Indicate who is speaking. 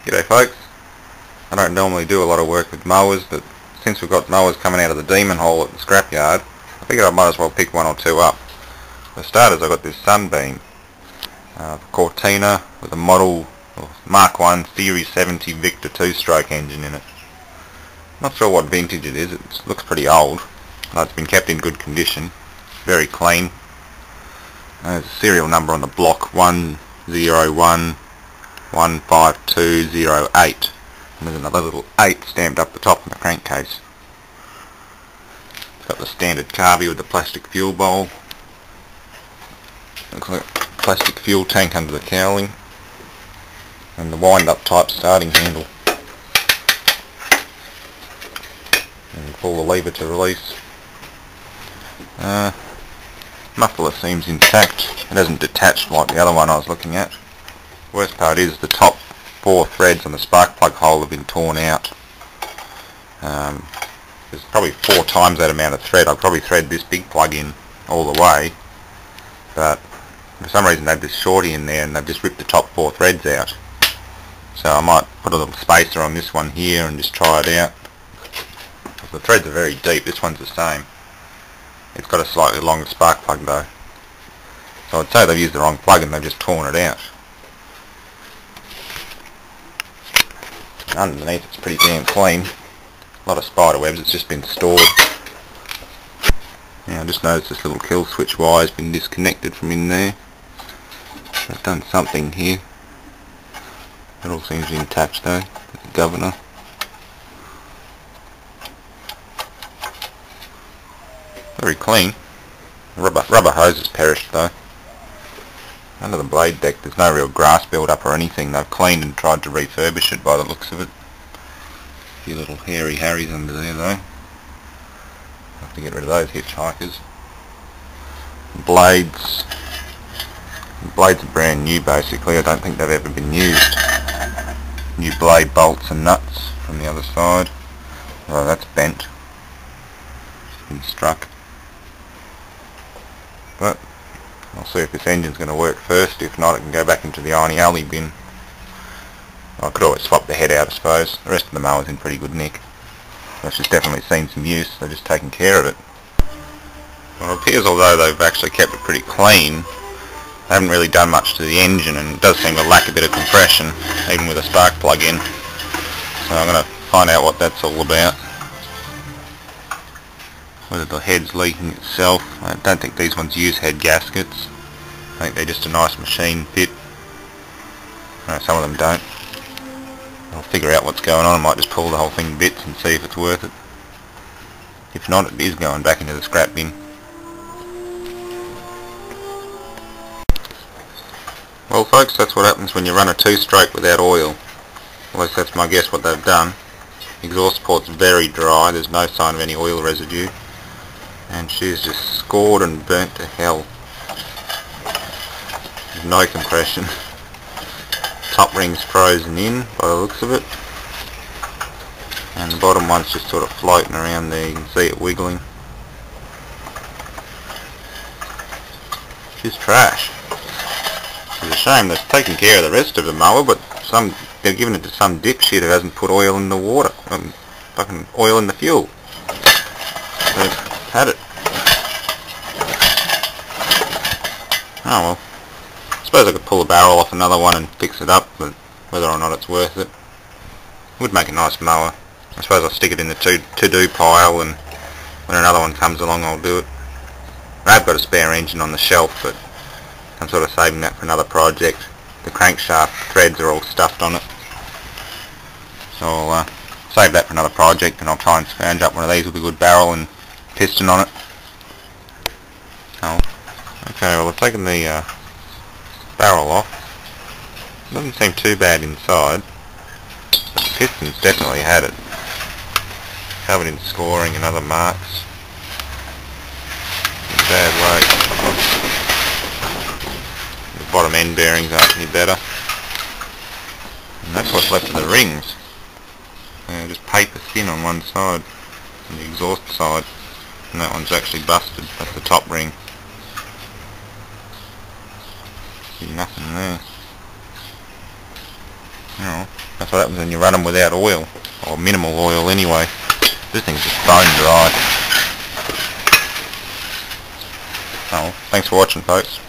Speaker 1: G'day folks. I don't normally do a lot of work with mowers, but since we've got mowers coming out of the demon hole at the scrapyard, I figured I might as well pick one or two up. For starters, I got this Sunbeam, Cortina with a model Mark 1 Series 70 Victa 2-stroke engine in it. Not sure what vintage it is, it looks pretty old. It's been kept in good condition, very clean. There's a serial number on the block 101-15208, and there's another little 8 stamped up the top of the crankcase. It's got the standard carby with the plastic fuel bowl. Looks like a plastic fuel tank under the cowling, and the wind-up type starting handle. And pull the lever to release. Muffler seems intact. It hasn't detached like the other one I was looking at. Worst part is the top 4 threads on the spark plug hole have been torn out. There's probably 4 times that amount of thread. I'd probably thread this big plug in all the way, but for some reason they've just shorty in there and they've just ripped the top 4 threads out. So I might put a little spacer on this one here and just try it out. The threads are very deep. This one's the same. It's got a slightly longer spark plug though. So I'd say they've used the wrong plug and they've just torn it out. Underneath it's pretty damn clean. A lot of spider webs, it's just been stored. Now I just noticed this little kill switch wire has been disconnected from in there. I've done something here. It all seems intact though, the governor. Very clean. The rubber hose has perished though. Under the blade deck there's no real grass build up or anything. They've cleaned and tried to refurbish it by the looks of it. A few little hairy harries under there though. Have to get rid of those hitchhikers. Blades are brand new basically. I don't think they've ever been used. New blade bolts and nuts from the other side. Oh, that's bent. Been struck. But I'll see if this engine's going to work first. If not, it can go back into the iron alley bin. I could always swap the head out, I suppose. The rest of the mower's in pretty good nick. That's just definitely seen some use. They're just taking care of it. Well, it appears although they've actually kept it pretty clean, they haven't really done much to the engine, and it does seem to lack a bit of compression, even with a spark plug in. So I'm going to find out what that's all about. Whether the head's leaking itself. I don't think these ones use head gaskets. I think they're just a nice machine fit. No, some of them don't. I'll figure out what's going on. I might just pull the whole thing to bits and see if it's worth it. If not, it is going back into the scrap bin. Well folks, that's what happens when you run a 2-stroke without oil. At least that's my guess what they've done. The exhaust port's very dry, there's no sign of any oil residue. And she's just scored and burnt to hell. There's no compression. Top ring's frozen in by the looks of it. And the bottom one's just sort of floating around there, you can see it wiggling. She's trash. It's a shame they've taken care of the rest of the mower, but they're giving it to some dipshit who hasn't put oil in the water. Fucking oil in the fuel. They've had it. Oh well. I suppose I could pull a barrel off another one and fix it up, but whether or not it's worth it. Would make a nice mower. I suppose I'll stick it in the to-do pile, and when another one comes along I'll do it. I have got a spare engine on the shelf, but I'm sort of saving that for another project. The crankshaft threads are all stuffed on it. So I'll save that for another project, and I'll try and scrounge up one of these with a good barrel and piston on it. Oh, okay, well I've taken the barrel off. Doesn't seem too bad inside. But the piston's definitely had it. Covered in scoring and other marks. In bad way. The bottom end bearings aren't any better. And that's what's left of the rings. Just paper thin on one side, on the exhaust side. And that one's actually busted. That's the top ring. See nothing there. know, that's what happens when you run them without oil, or minimal oil anyway. This thing's just bone dry. Oh, thanks for watching, folks.